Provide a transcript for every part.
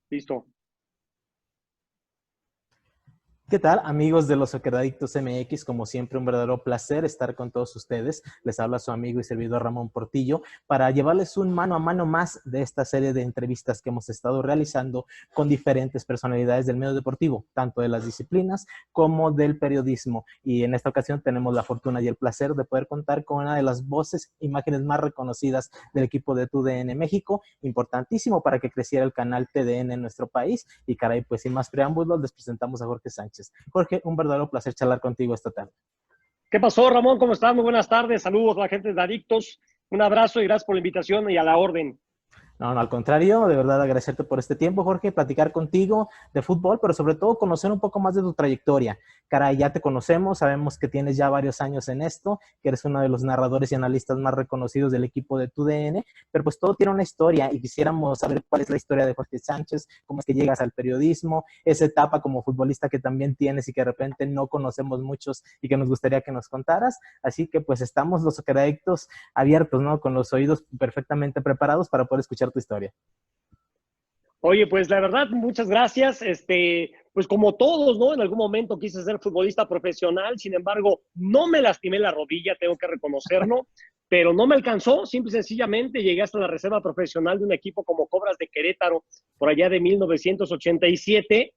Listo. ¿Qué tal, amigos de los Socceradictos MX? Como siempre, un verdadero placer estar con todos ustedes. Les habla su amigo y servidor Ramón Portillo para llevarles un mano a mano más de esta serie de entrevistas que hemos estado realizando con diferentes personalidades del medio deportivo, tanto de las disciplinas como del periodismo. Y en esta ocasión tenemos la fortuna y el placer de poder contar con una de las voces, imágenes más reconocidas del equipo de TUDN México, importantísimo para que creciera el canal TDN en nuestro país. Y caray, pues sin más preámbulos, les presentamos a Jorge Sánchez. Jorge, un verdadero placer charlar contigo esta tarde. ¿Qué pasó, Ramón? ¿Cómo estás? Muy buenas tardes. Saludos a la gente de Adictos. Un abrazo y gracias por la invitación y a la orden. No, al contrario, de verdad agradecerte por este tiempo, Jorge, platicar contigo de fútbol, pero sobre todo conocer un poco más de tu trayectoria. Caray, ya te conocemos, sabemos que tienes ya varios años en esto, que eres uno de los narradores y analistas más reconocidos del equipo de TUDN, pero pues todo tiene una historia y quisiéramos saber cuál es la historia de Jorge Sánchez, cómo es que llegas al periodismo, esa etapa como futbolista que también tienes y que de repente no conocemos muchos y que nos gustaría que nos contaras. Así que pues estamos los socceradictos abiertos, ¿no? Con los oídos perfectamente preparados para poder escuchar tu historia. Oye, pues la verdad, muchas gracias. Pues como todos, ¿no? En algún momento quise ser futbolista profesional, sin embargo, no me lastimé la rodilla, tengo que reconocerlo, pero no me alcanzó, simple y sencillamente llegué hasta la reserva profesional de un equipo como Cobras de Querétaro, por allá de 1987,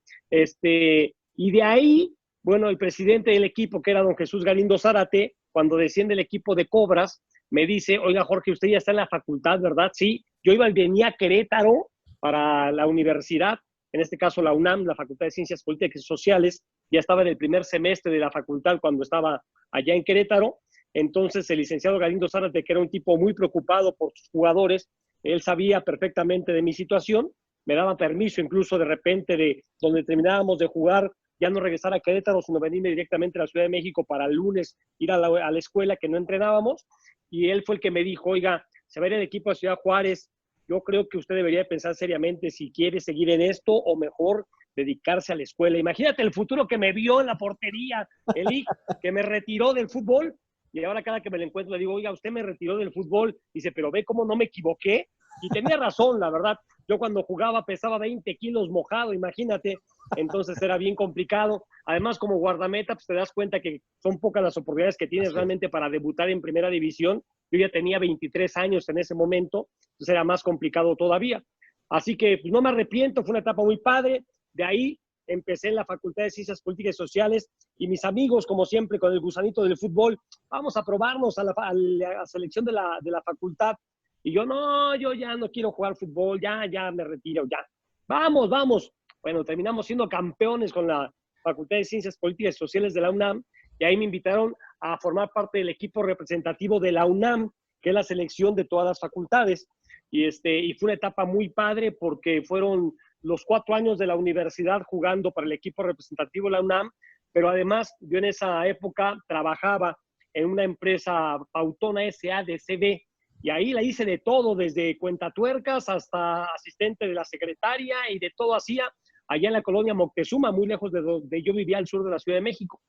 y de ahí, bueno, el presidente del equipo, que era don Jesús Galindo Zárate, cuando desciende el equipo de Cobras, me dice, oiga, Jorge, usted ya está en la facultad, ¿verdad? Sí, yo venía a Querétaro para la universidad, en este caso la UNAM, la Facultad de Ciencias Políticas y Sociales, ya estaba en el primer semestre de la facultad cuando estaba allá en Querétaro. Entonces el licenciado Galindo Zárate, que era un tipo muy preocupado por sus jugadores, él sabía perfectamente de mi situación, me daba permiso incluso de repente de donde terminábamos de jugar, ya no regresar a Querétaro, sino venirme directamente a la Ciudad de México para el lunes ir a la escuela que no entrenábamos, y él fue el que me dijo, oiga, se va a ir el equipo a Ciudad Juárez, yo creo que usted debería pensar seriamente si quiere seguir en esto o mejor dedicarse a la escuela. Imagínate el futuro que me vio en la portería, el que me retiró del fútbol, y ahora cada que me lo encuentro le digo, oiga, usted me retiró del fútbol, dice, pero ve cómo no me equivoqué, y tenía razón, la verdad, yo cuando jugaba pesaba 20 kilos mojado, imagínate, entonces era bien complicado, además como guardameta, pues te das cuenta que son pocas las oportunidades que tienes realmente para debutar en primera división, yo ya tenía 23 años en ese momento, entonces era más complicado todavía, así que pues, no me arrepiento, fue una etapa muy padre, de ahí empecé en la Facultad de Ciencias Políticas y Sociales y mis amigos, como siempre, con el gusanito del fútbol, vamos a probarnos a la selección de la facultad. Y yo, no, yo ya no quiero jugar fútbol, ya me retiro, ya. Vamos, vamos. Bueno, terminamos siendo campeones con la Facultad de Ciencias Políticas y Sociales de la UNAM y ahí me invitaron a formar parte del equipo representativo de la UNAM, que es la selección de todas las facultades. Y fue una etapa muy padre porque fueron los 4 años de la universidad jugando para el equipo representativo de la UNAM, pero además yo en esa época trabajaba en una empresa Pautona S.A.D.C.B. y ahí la hice de todo, desde cuentatuercas hasta asistente de la secretaria y de todo hacía allá en la colonia Moctezuma, muy lejos de donde yo vivía al sur de la Ciudad de México.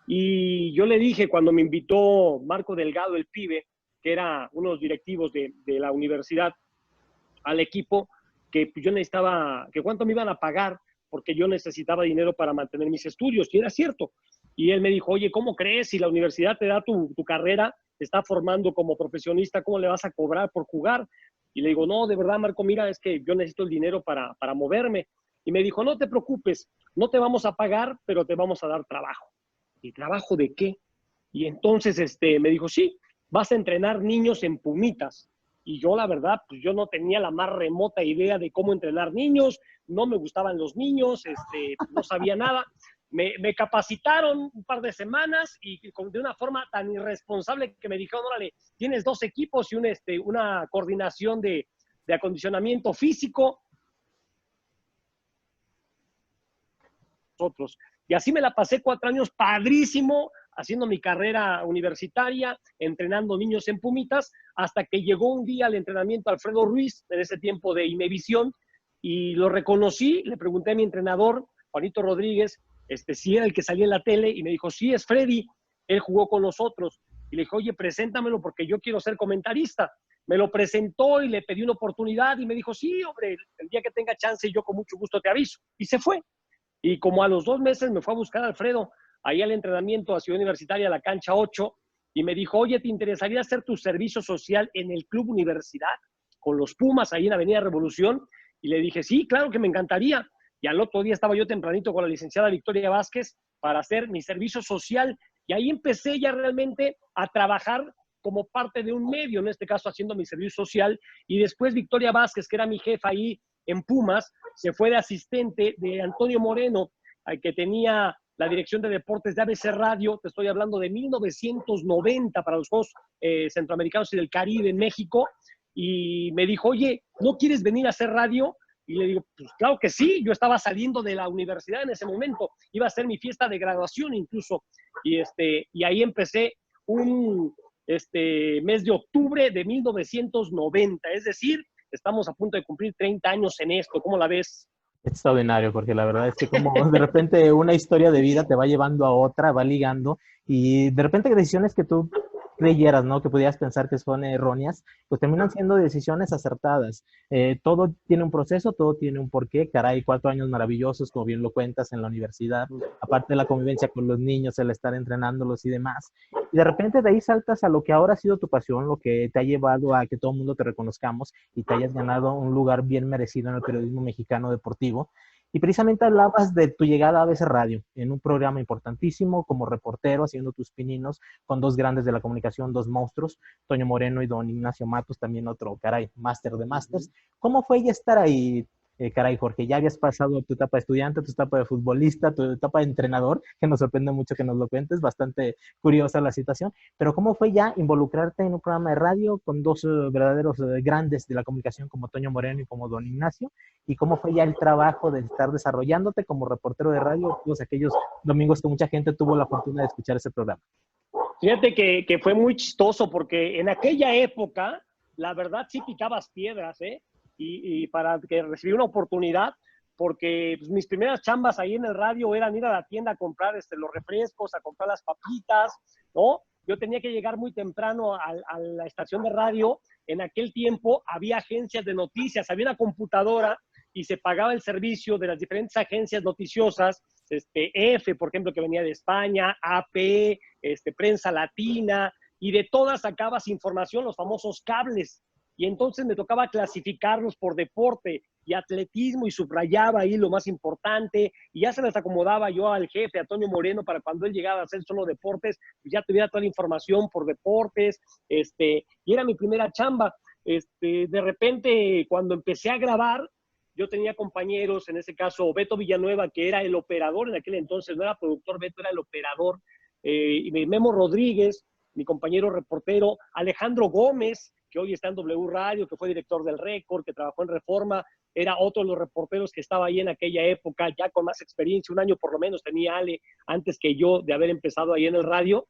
Y yo le dije cuando me invitó Marco Delgado, el pibe, que era uno de los directivos de la universidad, al equipo, que yo necesitaba, que cuánto me iban a pagar, porque yo necesitaba dinero para mantener mis estudios, y era cierto. Y él me dijo, oye, ¿cómo crees? Si la universidad te da tu carrera, te está formando como profesionista, ¿cómo le vas a cobrar por jugar? Y le digo, no, de verdad, Marco, mira, es que yo necesito el dinero para moverme. Y me dijo, no te preocupes, no te vamos a pagar, pero te vamos a dar trabajo. ¿Y trabajo de qué? Y entonces me dijo, sí, vas a entrenar niños en Pumitas. Y yo, la verdad, pues yo no tenía la más remota idea de cómo entrenar niños, no me gustaban los niños, no sabía nada. Me capacitaron un par de semanas y de una forma tan irresponsable que me dijeron, órale, tienes 2 equipos y una coordinación de acondicionamiento físico. Nosotros. Y así me la pasé 4 años padrísimo, haciendo mi carrera universitaria, entrenando niños en Pumitas, hasta que llegó un día al entrenamiento Alfredo Ruiz, en ese tiempo de Imevisión, y lo reconocí, le pregunté a mi entrenador, Juanito Rodríguez, si era el que salía en la tele, y me dijo, sí, es Freddy, él jugó con nosotros. Y le dije, oye, preséntamelo porque yo quiero ser comentarista. me lo presentó y le pedí una oportunidad y me dijo, sí, hombre, el día que tenga chance yo con mucho gusto te aviso. Y se fue. Y como a los 2 meses me fue a buscar Alfredo ahí al entrenamiento a Ciudad Universitaria, a la cancha 8, y me dijo, oye, ¿te interesaría hacer tu servicio social en el Club Universidad con los Pumas ahí en Avenida Revolución? Y le dije, sí, claro que me encantaría. Y al otro día estaba yo tempranito con la licenciada Victoria Vázquez para hacer mi servicio social. Y ahí empecé ya realmente a trabajar como parte de un medio, en este caso haciendo mi servicio social. Y después Victoria Vázquez, que era mi jefa ahí en Pumas, se fue de asistente de Antonio Moreno, que tenía la dirección de deportes de ABC Radio. Te estoy hablando de 1990 para los Juegos Centroamericanos y del Caribe en México. Y me dijo, oye, ¿no quieres venir a hacer radio? Y le digo, pues claro que sí, yo estaba saliendo de la universidad en ese momento, iba a ser mi fiesta de graduación incluso, y ahí empecé un mes de octubre de 1990, es decir, estamos a punto de cumplir 30 años en esto, ¿cómo la ves? Extraordinario, porque la verdad es que como de repente una historia de vida te va llevando a otra, va ligando, y de repente decisiones que tú creyeras, ¿no? Que pudieras pensar que son erróneas, pues terminan siendo decisiones acertadas. Todo tiene un proceso, todo tiene un porqué. Caray, 4 años maravillosos, como bien lo cuentas, en la universidad, aparte de la convivencia con los niños, el estar entrenándolos y demás. Y de repente de ahí saltas a lo que ahora ha sido tu pasión, lo que te ha llevado a que todo el mundo te reconozcamos y te hayas ganado un lugar bien merecido en el periodismo mexicano deportivo. Y precisamente hablabas de tu llegada a ABC Radio, en un programa importantísimo como reportero, haciendo tus pininos con dos grandes de la comunicación, dos monstruos, Toño Moreno y don Ignacio Matos, también otro, caray, máster de másters. ¿Cómo fue ya estar ahí, caray, Jorge? Ya habías pasado tu etapa de estudiante, tu etapa de futbolista, tu etapa de entrenador, que nos sorprende mucho que nos lo cuentes, bastante curiosa la situación, pero ¿cómo fue ya involucrarte en un programa de radio con dos verdaderos grandes de la comunicación como Toño Moreno y como don Ignacio? ¿Y cómo fue ya el trabajo de estar desarrollándote como reportero de radio todos aquellos domingos que mucha gente tuvo la fortuna de escuchar ese programa? Fíjate que fue muy chistoso porque en aquella época, la verdad sí picabas piedras, ¿eh? Y para que recibí una oportunidad, porque pues, mis primeras chambas ahí en el radio eran ir a la tienda a comprar los refrescos, a comprar las papitas, ¿no? Yo tenía que llegar muy temprano a la estación de radio. En aquel tiempo había agencias de noticias, había una computadora y se pagaba el servicio de las diferentes agencias noticiosas, F, por ejemplo, que venía de España, AP, Prensa Latina, y de todas sacabas información, los famosos cables. Y entonces me tocaba clasificarlos por deporte y atletismo y subrayaba ahí lo más importante y ya se les acomodaba yo al jefe, Antonio Moreno, para cuando él llegaba a hacer solo deportes, pues ya tuviera toda la información por deportes, y era mi primera chamba. De repente, cuando empecé a grabar, yo tenía compañeros, en ese caso Beto Villanueva, que era el operador en aquel entonces, no era productor, Beto era el operador, y Memo Rodríguez, mi compañero reportero, Alejandro Gómez, que hoy está en W Radio, que fue director del Récord, que trabajó en Reforma, era otro de los reporteros que estaba ahí en aquella época, ya con más experiencia, un año por lo menos tenía Ale antes que yo de haber empezado ahí en el radio,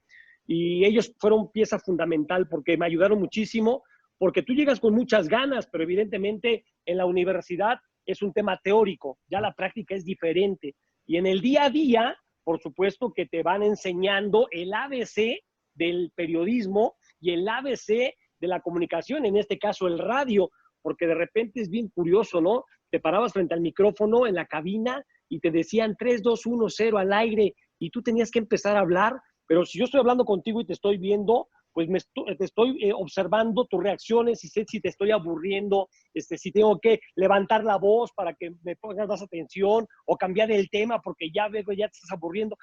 y ellos fueron pieza fundamental porque me ayudaron muchísimo, porque tú llegas con muchas ganas, pero evidentemente en la universidad es un tema teórico, ya la práctica es diferente. Y en el día a día, por supuesto que te van enseñando el ABC del periodismo y el ABC de la comunicación, en este caso el radio, porque de repente es bien curioso, ¿no? Te parabas frente al micrófono en la cabina y te decían 3, 2, 1, 0 al aire y tú tenías que empezar a hablar, pero si yo estoy hablando contigo y te estoy viendo, pues te estoy observando tus reacciones y sé si te estoy aburriendo, si tengo que levantar la voz para que me pongas más atención o cambiar el tema porque ya veo ya te estás aburriendo.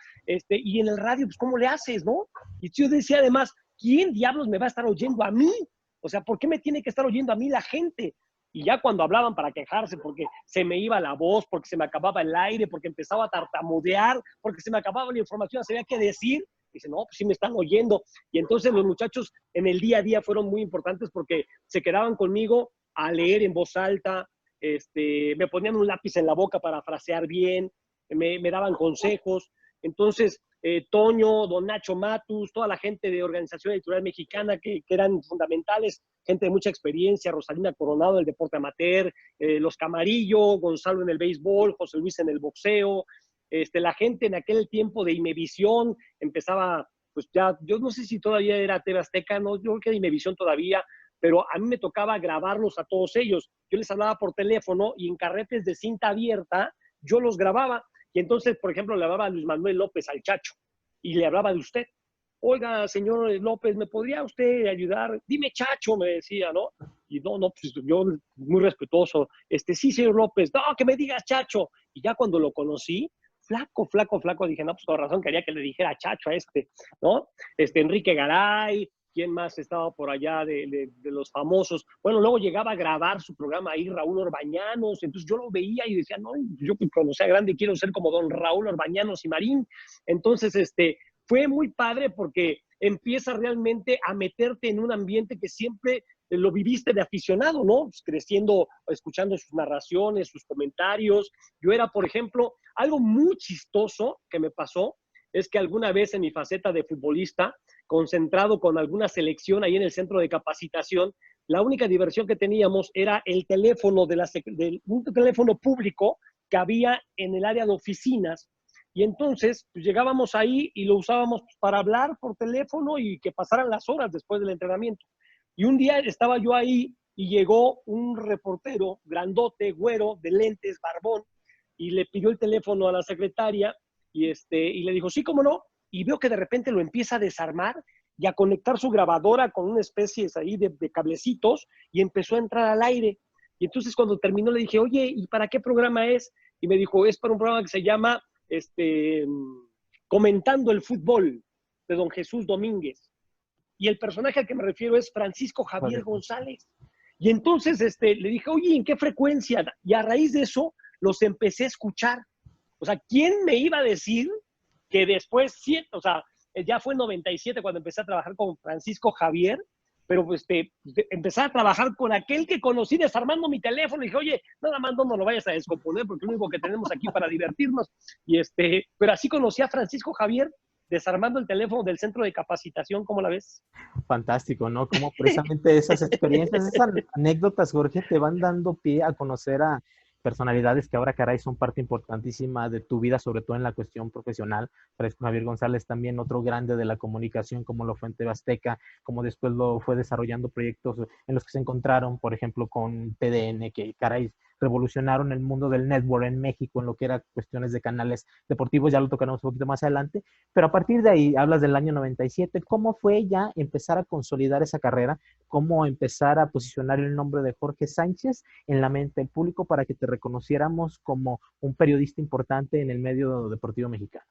Y en el radio, pues, ¿cómo le haces, no? Y yo decía además, ¿quién diablos me va a estar oyendo a mí? O sea, ¿por qué me tiene que estar oyendo a mí la gente? Y ya cuando hablaban para quejarse, porque se me iba la voz, porque se me acababa el aire, porque empezaba a tartamudear, porque se me acababa la información, no sabía qué decir, dice, no, pues sí me están oyendo. Y entonces los muchachos en el día a día fueron muy importantes porque se quedaban conmigo a leer en voz alta, me ponían un lápiz en la boca para frasear bien, me daban consejos. Entonces, Toño, don Nacho Matus, toda la gente de Organización Editorial Mexicana que eran fundamentales, gente de mucha experiencia, Rosalina Coronado en el deporte amateur, los Camarillo, Gonzalo en el béisbol, José Luis en el boxeo, la gente en aquel tiempo de Imevisión empezaba, pues ya, yo no sé si todavía era TV Azteca, no, yo creo que era Imevisión todavía, pero a mí me tocaba grabarlos a todos ellos. Yo les hablaba por teléfono y en carretes de cinta abierta yo los grababa. Y entonces, por ejemplo, le hablaba a Luis Manuel López, al Chacho, y le hablaba de usted. Oiga, señor López, ¿me podría usted ayudar? Dime Chacho, me decía, ¿no? Y no, pues yo muy respetuoso. Sí, señor López, no, que me digas Chacho. Y ya cuando lo conocí, flaco, flaco, flaco, dije, no, pues con razón quería que le dijera Chacho a ¿no? Enrique Garay, ¿quién más estaba por allá de los famosos? Bueno, luego llegaba a grabar su programa ahí, Raúl Orbañanos, entonces yo lo veía y decía, no, yo cuando sea grande quiero ser como don Raúl Orbañanos y Marín. Entonces, fue muy padre porque empieza realmente a meterte en un ambiente que siempre lo viviste de aficionado, ¿no? Pues creciendo, escuchando sus narraciones, sus comentarios. Yo era, por ejemplo, algo muy chistoso que me pasó, es que alguna vez en mi faceta de futbolista, concentrado con alguna selección ahí en el centro de capacitación, la única diversión que teníamos era el teléfono un teléfono público que había en el área de oficinas. Y entonces pues, llegábamos ahí y lo usábamos para hablar por teléfono y que pasaran las horas después del entrenamiento. Y un día estaba yo ahí y llegó un reportero grandote, güero, de lentes, barbón, y le pidió el teléfono a la secretaria y le dijo, sí, cómo no. Y veo que de repente lo empieza a desarmar y a conectar su grabadora con una especie ahí de cablecitos y empezó a entrar al aire. Y entonces cuando terminó le dije, oye, ¿y para qué programa es? Y me dijo, es para un programa que se llama Comentando el Fútbol, de don Jesús Domínguez. Y el personaje al que me refiero es Francisco Javier González. Y entonces le dije, oye, ¿en qué frecuencia? Y a raíz de eso los empecé a escuchar. O sea, ¿quién me iba a decir que después, o sea, ya fue en 97 cuando empecé a trabajar con Francisco Javier, pero pues empecé a trabajar con aquel que conocí desarmando mi teléfono y dije, oye, nada más no lo vayas a descomponer porque es lo único que tenemos aquí para divertirnos. Y pero así conocí a Francisco Javier desarmando el teléfono del centro de capacitación, ¿cómo la ves? Fantástico, ¿no? Como precisamente esas experiencias, esas anécdotas, Jorge, te van dando pie a conocer a personalidades que ahora, caray, son parte importantísima de tu vida, sobre todo en la cuestión profesional. Francisco Javier González también otro grande de la comunicación, como lo fue en TV Azteca, como después lo fue desarrollando proyectos en los que se encontraron, por ejemplo, con TDN, que, caray, revolucionaron el mundo del network en México en lo que era cuestiones de canales deportivos, ya lo tocaremos un poquito más adelante, pero a partir de ahí, hablas del año 97, ¿cómo fue ya empezar a consolidar esa carrera? ¿Cómo empezar a posicionar el nombre de Jorge Sánchez en la mente del público para que te reconociéramos como un periodista importante en el medio deportivo mexicano?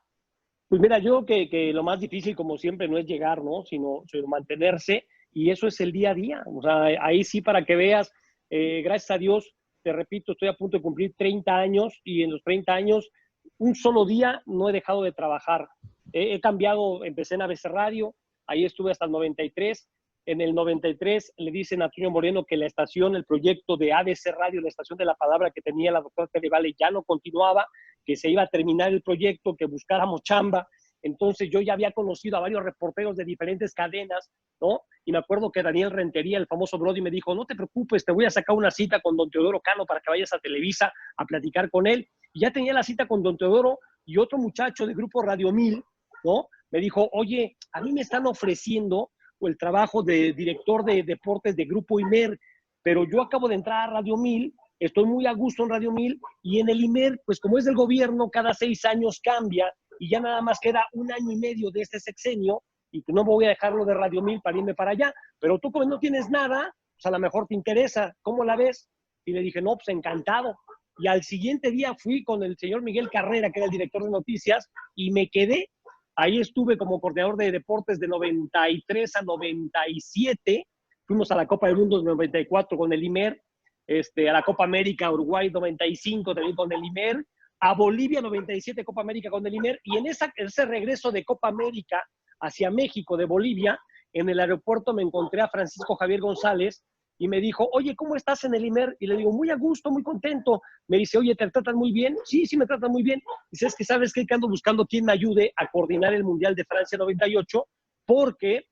Pues mira, yo creo que lo más difícil, como siempre, no es llegar, ¿no? Sino mantenerse, y eso es el día a día. O sea, ahí sí, para que veas, gracias a Dios, te repito, estoy a punto de cumplir 30 años, y en los 30 años, un solo día no he dejado de trabajar. He cambiado, empecé en ABC Radio, ahí estuve hasta el 93. En el 93 le dicen a Antonio Moreno que la estación, el proyecto de ABC Radio, la estación de la palabra que tenía la doctora Tere Vale, ya no continuaba, que se iba a terminar el proyecto, que buscáramos chamba. Entonces yo ya había conocido a varios reporteros de diferentes cadenas, ¿no? Y me acuerdo que Daniel Rentería, el famoso Brody, me dijo, no te preocupes, te voy a sacar una cita con don Teodoro Cano para que vayas a Televisa a platicar con él. Y ya tenía la cita con don Teodoro, y otro muchacho del grupo Radio 1000, ¿no? Me dijo, oye, a mí me están ofreciendo el trabajo de director de deportes de Grupo Imer, pero yo acabo de entrar a Radio 1000, estoy muy a gusto en Radio 1000, y en el Imer, pues como es del gobierno, cada 6 años cambia, y ya nada más queda 1 año y medio de este sexenio, y que no voy a dejarlo de Radio 1000 para irme para allá, pero tú como no tienes nada, pues a lo mejor te interesa, ¿cómo la ves? Y le dije, no, pues encantado. Y al siguiente día fui con el señor Miguel Carrera, que era el director de noticias, y me quedé. Ahí estuve como coordinador de deportes de 93 a 97. Fuimos a la Copa del Mundo de 94 con el IMER, a la Copa América Uruguay 95 también con el IMER, a Bolivia 97 Copa América con el IMER, y en ese regreso de Copa América hacia México de Bolivia, en el aeropuerto me encontré a Francisco Javier González y me dijo, oye, ¿cómo estás en el IMER? Y le digo, muy a gusto, muy contento. Me dice, oye, ¿te tratan muy bien? Sí, sí, me tratan muy bien. Dice, es que sabes que ando buscando quien me ayude a coordinar el Mundial de Francia 98, porque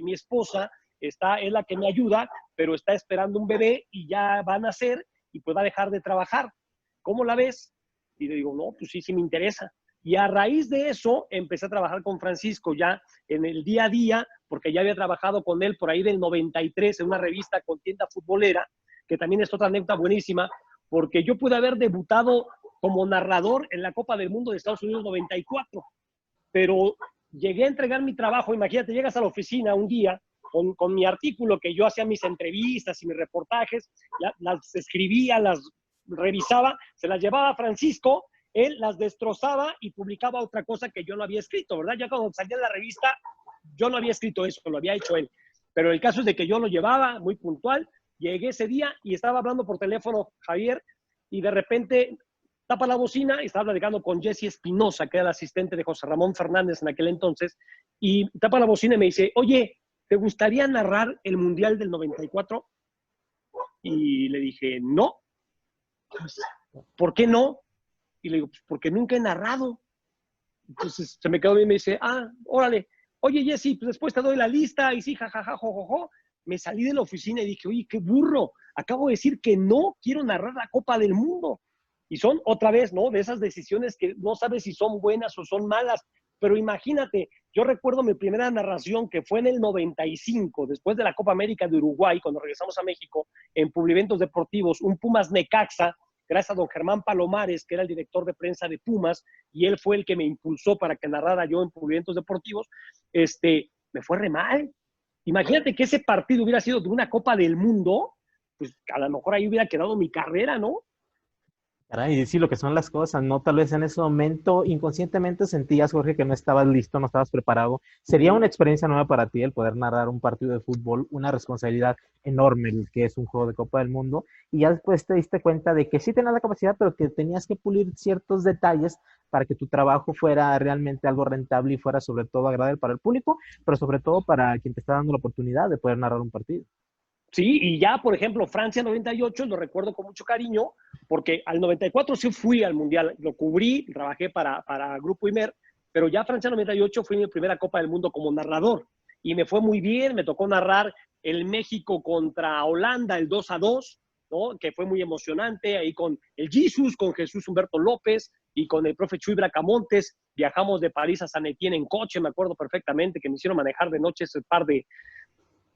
mi esposa es la que me ayuda, pero está esperando un bebé y ya va a nacer y pues va a dejar de trabajar. ¿Cómo la ves? Y le digo, no, pues sí, sí me interesa. Y a raíz de eso empecé a trabajar con Francisco ya en el día a día, porque ya había trabajado con él por ahí del 93 en una revista con tienda futbolera, que también es otra anécdota buenísima, porque yo pude haber debutado como narrador en la Copa del Mundo de Estados Unidos 94, pero llegué a entregar mi trabajo. Imagínate, llegas a la oficina un día con mi artículo, que yo hacía mis entrevistas y mis reportajes, las escribía, las revisaba, se las llevaba a Francisco, él las destrozaba y publicaba otra cosa que yo no había escrito, ¿verdad? Ya cuando salía en la revista, yo no había escrito eso, lo había hecho él. Pero el caso es de que yo lo llevaba muy puntual, llegué ese día y estaba hablando por teléfono Javier, y de repente tapa la bocina y estaba platicando con Jesse Espinosa, que era el asistente de José Ramón Fernández en aquel entonces, y tapa la bocina y me dice, oye, ¿te gustaría narrar el Mundial del 94? Y le dije, no. ¿Por qué no? Y le digo, pues porque nunca he narrado. Entonces se me quedó bien y me dice, órale. Oye, Jesse, pues después te doy la lista. Y sí, jajaja, jojojo. Me salí de la oficina y dije, oye, qué burro. Acabo de decir que no quiero narrar la Copa del Mundo. Y son otra vez, ¿no? De esas decisiones que no sabes si son buenas o son malas. Pero imagínate, yo recuerdo mi primera narración que fue en el 95, después de la Copa América de Uruguay, cuando regresamos a México, en Publiventos Deportivos, un Pumas Necaxa, gracias a don Germán Palomares, que era el director de prensa de Pumas, y él fue el que me impulsó para que narrara yo en Publiventos Deportivos, me fue re mal. Imagínate que ese partido hubiera sido de una Copa del Mundo, pues a lo mejor ahí hubiera quedado mi carrera, ¿no? Caray, sí, lo que son las cosas, ¿no? Tal vez en ese momento inconscientemente sentías, Jorge, que no estabas listo, no estabas preparado. Sería una experiencia nueva para ti el poder narrar un partido de fútbol, una responsabilidad enorme, el que es un juego de Copa del Mundo, y ya después te diste cuenta de que sí tenías la capacidad, pero que tenías que pulir ciertos detalles para que tu trabajo fuera realmente algo rentable y fuera sobre todo agradable para el público, pero sobre todo para quien te está dando la oportunidad de poder narrar un partido. Sí, y ya, por ejemplo, Francia 98, lo recuerdo con mucho cariño, porque al 94 sí fui al Mundial, lo cubrí, trabajé para Grupo Imer, pero ya Francia 98 fue mi primera Copa del Mundo como narrador, y me fue muy bien, me tocó narrar el México contra Holanda, el 2-2, ¿no? Que fue muy emocionante, ahí con el Jesus, con Jesús Humberto López, y con el profe Chuy Bracamontes, viajamos de París a San Etienne en coche, me acuerdo perfectamente, que me hicieron manejar de noche ese par de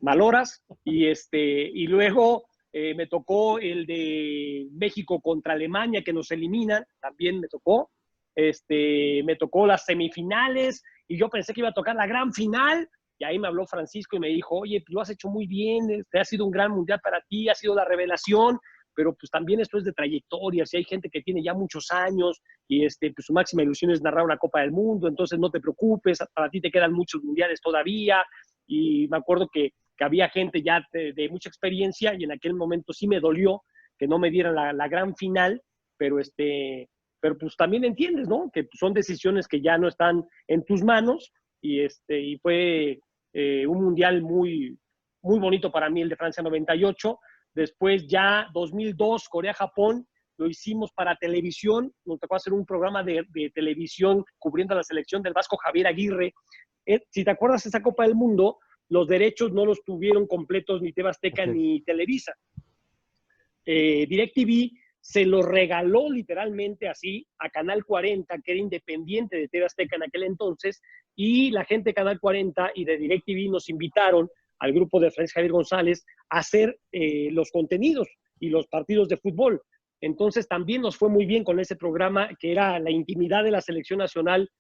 Maloras, y luego me tocó el de México contra Alemania, que nos eliminan, también me tocó, me tocó las semifinales, y yo pensé que iba a tocar la gran final, y ahí me habló Francisco y me dijo, oye, lo has hecho muy bien, ha sido un gran mundial para ti, ha sido la revelación, pero pues también esto es de trayectoria, si hay gente que tiene ya muchos años, y pues su máxima ilusión es narrar una Copa del Mundo, entonces no te preocupes, para ti te quedan muchos mundiales todavía, y me acuerdo que había gente ya de mucha experiencia, y en aquel momento sí me dolió que no me dieran la gran final, pero pero pues también entiendes, ¿no? Que son decisiones que ya no están en tus manos, y fue un mundial muy, muy bonito para mí el de Francia 98. Después ya 2002, Corea-Japón, lo hicimos para televisión, nos tocó hacer un programa de televisión cubriendo la selección del Vasco Javier Aguirre. Si te acuerdas, esa Copa del Mundo, los derechos no los tuvieron completos ni TV Azteca ni Televisa. DirecTV se lo regaló literalmente así a Canal 40, que era independiente de TV Azteca en aquel entonces, y la gente de Canal 40 y de DirecTV nos invitaron al grupo de Francis Javier González a hacer los contenidos y los partidos de fútbol. Entonces también nos fue muy bien con ese programa, que era la intimidad de la selección nacional.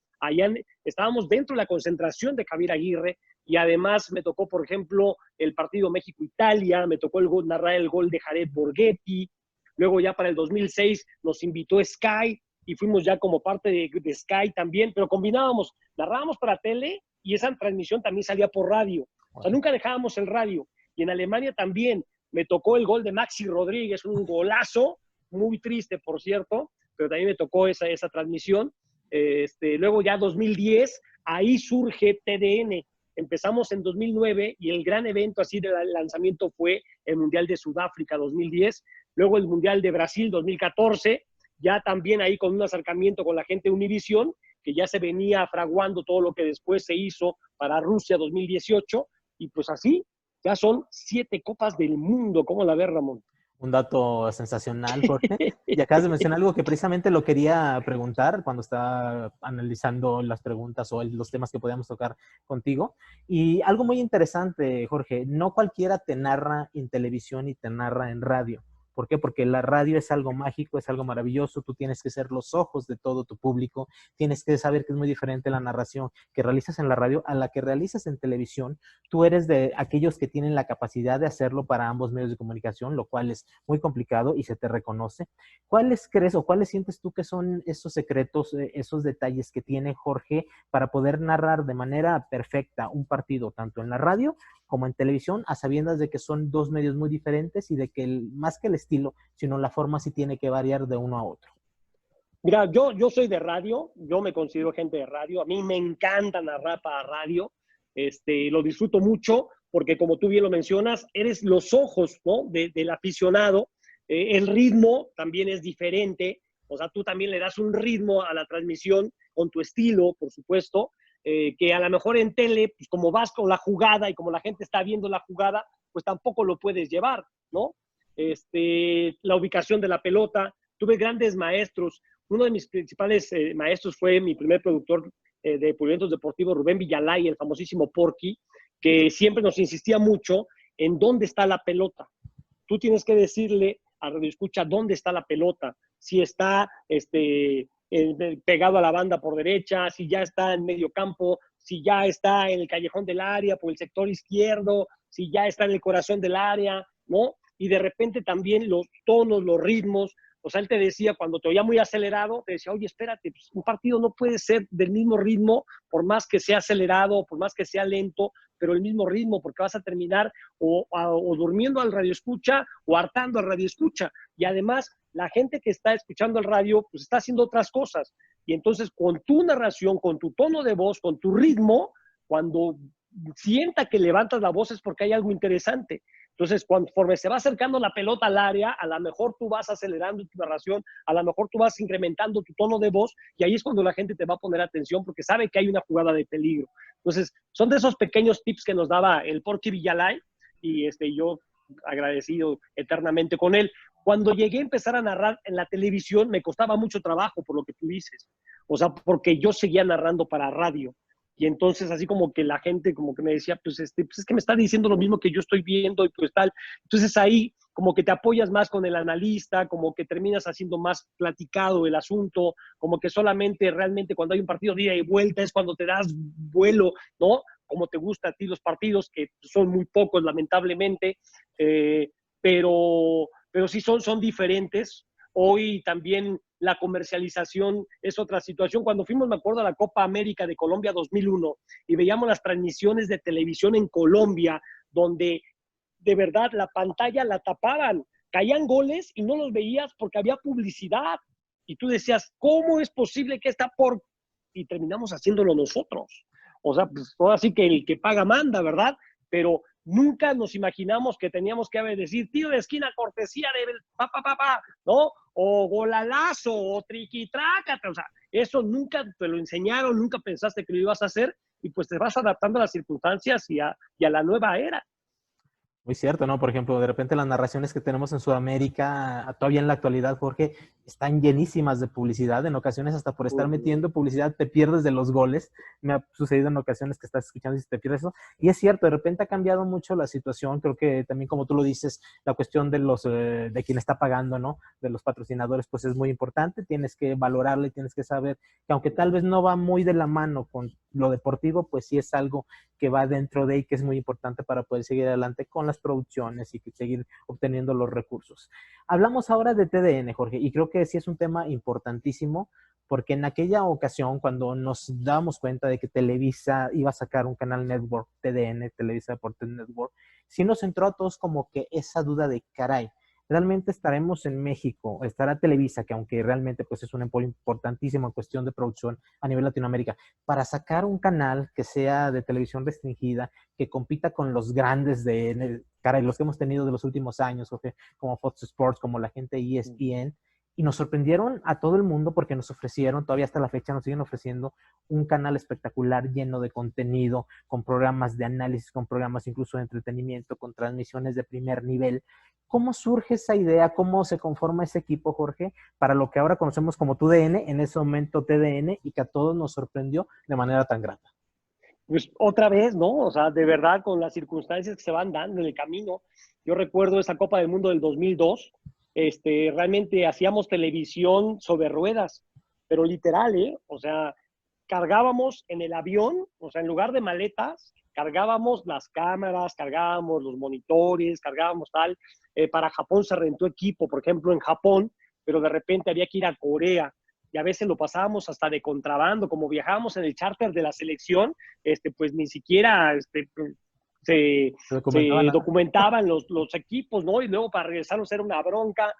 Estábamos dentro de la concentración de Javier Aguirre, y además me tocó, por ejemplo, el partido México-Italia, me tocó narrar el gol de Jared Borghetti. Luego ya para el 2006 nos invitó Sky y fuimos ya como parte de Sky también, pero combinábamos, narrábamos para tele y esa transmisión también salía por radio. O sea, nunca dejábamos el radio. Y en Alemania también me tocó el gol de Maxi Rodríguez, un golazo, muy triste, por cierto, pero también me tocó esa transmisión. Luego ya 2010, ahí surge TDN. Empezamos en 2009 y el gran evento así de lanzamiento fue el Mundial de Sudáfrica 2010, luego el Mundial de Brasil 2014, ya también ahí con un acercamiento con la gente de Univisión, que ya se venía fraguando todo lo que después se hizo para Rusia 2018, y pues así, ya son 7 Copas del Mundo. ¿Cómo la ves, Ramón? Un dato sensacional, Jorge. Y acabas de mencionar algo que precisamente lo quería preguntar cuando estaba analizando las preguntas o los temas que podíamos tocar contigo. Y algo muy interesante, Jorge, no cualquiera te narra en televisión y te narra en radio. ¿Por qué? Porque la radio es algo mágico, es algo maravilloso, tú tienes que ser los ojos de todo tu público, tienes que saber que es muy diferente la narración que realizas en la radio a la que realizas en televisión. Tú eres de aquellos que tienen la capacidad de hacerlo para ambos medios de comunicación, lo cual es muy complicado y se te reconoce. ¿Cuáles crees o cuáles sientes tú que son esos secretos, esos detalles que tiene Jorge para poder narrar de manera perfecta un partido, tanto en la radio como en televisión, a sabiendas de que son dos medios muy diferentes y de que más que el estilo, sino la forma sí tiene que variar de uno a otro? Mira, yo soy de radio, yo me considero gente de radio, a mí me encanta narrar para radio, lo disfruto mucho porque como tú bien lo mencionas, eres los ojos, ¿no? Del aficionado, el ritmo también es diferente, o sea, tú también le das un ritmo a la transmisión con tu estilo, por supuesto, que a lo mejor en tele, pues como vas con la jugada y como la gente está viendo la jugada, pues tampoco lo puedes llevar, ¿no? La ubicación de la pelota, tuve grandes maestros. Uno de mis principales maestros fue mi primer productor de eventos deportivos, Rubén Villalay, el famosísimo Porky, que siempre nos insistía mucho en dónde está la pelota. Tú tienes que decirle a Radio Escucha dónde está la pelota, si está pegado a la banda por derecha, si ya está en medio campo, si ya está en el callejón del área por el sector izquierdo, si ya está en el corazón del área, ¿no? Y de repente también los tonos, los ritmos. O sea, él te decía, cuando te oía muy acelerado, te decía, oye, espérate, pues un partido no puede ser del mismo ritmo, por más que sea acelerado, por más que sea lento, pero el mismo ritmo, porque vas a terminar o durmiendo al radio escucha o hartando al radio escucha. Y además, la gente que está escuchando el radio, pues está haciendo otras cosas. Y entonces, con tu narración, con tu tono de voz, con tu ritmo, cuando sienta que levantas la voz es porque hay algo interesante. Entonces, conforme se va acercando la pelota al área, a lo mejor tú vas acelerando tu narración, a lo mejor tú vas incrementando tu tono de voz y ahí es cuando la gente te va a poner atención porque sabe que hay una jugada de peligro. Entonces, son de esos pequeños tips que nos daba el Porky Villalay y yo agradecido eternamente con él. Cuando llegué a empezar a narrar en la televisión, me costaba mucho trabajo por lo que tú dices. O sea, porque yo seguía narrando para radio. Y entonces así como que la gente como que me decía, pues, pues es que me está diciendo lo mismo que yo estoy viendo y pues tal. Entonces ahí como que te apoyas más con el analista, como que terminas haciendo más platicado el asunto, como que solamente realmente cuando hay un partido de ida y vuelta es cuando te das vuelo, ¿no? Como te gusta a ti los partidos, que son muy pocos lamentablemente, eh, pero sí son diferentes. Hoy también la comercialización es otra situación. Cuando fuimos, me acuerdo, a la Copa América de Colombia 2001 y veíamos las transmisiones de televisión en Colombia, donde de verdad la pantalla la tapaban, caían goles y no los veías porque había publicidad. Y tú decías, ¿cómo es posible que esta por...? Y terminamos haciéndolo nosotros. O sea, pues todo así que el que paga manda, ¿verdad? Pero nunca nos imaginamos que teníamos que decir tiro de esquina, cortesía de pa, ¿no? O golalazo, o triquitrácate, o sea, eso nunca te lo enseñaron, nunca pensaste que lo ibas a hacer y pues te vas adaptando a las circunstancias y a la nueva era. Muy cierto, ¿no? Por ejemplo, de repente las narraciones que tenemos en Sudamérica, todavía en la actualidad, Jorge, están llenísimas de publicidad. En ocasiones, hasta por estar metiendo publicidad, te pierdes de los goles. Me ha sucedido en ocasiones que estás escuchando y te pierdes eso. Y es cierto, de repente ha cambiado mucho la situación. Creo que también, como tú lo dices, la cuestión de quien está pagando, ¿no? De los patrocinadores, pues es muy importante. Tienes que valorarle, tienes que saber que aunque tal vez no va muy de la mano con lo deportivo, pues sí es algo que va dentro de y que es muy importante para poder seguir adelante con las producciones y seguir obteniendo los recursos. Hablamos ahora de TDN, Jorge, y creo que sí es un tema importantísimo porque en aquella ocasión, cuando nos dábamos cuenta de que Televisa iba a sacar un canal network, TDN, Televisa Deportes Network, sí nos entró a todos como que esa duda de, caray, ¿realmente estaremos en México? ¿Estará Televisa, que aunque realmente pues es un emporio importantísimo en cuestión de producción a nivel Latinoamérica, para sacar un canal que sea de televisión restringida, que compita con los grandes caray, los que hemos tenido de los últimos años, Jorge, como Fox Sports, como la gente de ESPN, y nos sorprendieron a todo el mundo porque nos ofrecieron, todavía hasta la fecha nos siguen ofreciendo un canal espectacular lleno de contenido, con programas de análisis, con programas incluso de entretenimiento, con transmisiones de primer nivel. ¿Cómo surge esa idea? ¿Cómo se conforma ese equipo, Jorge, para lo que ahora conocemos como TUDN, en ese momento TDN, y que a todos nos sorprendió de manera tan grata? Pues otra vez, ¿no? O sea, de verdad, con las circunstancias que se van dando en el camino. Yo recuerdo esa Copa del Mundo del 2002, realmente hacíamos televisión sobre ruedas, pero literal, ¿eh? O sea, cargábamos en el avión, o sea, en lugar de maletas, cargábamos las cámaras, cargábamos los monitores, cargábamos tal. Para Japón se rentó equipo, por ejemplo, en Japón, pero de repente había que ir a Corea y a veces lo pasábamos hasta de contrabando, como viajábamos en el charter de la selección, pues ni siquiera se documentaban los equipos, ¿no? Y luego para regresarnos era una bronca,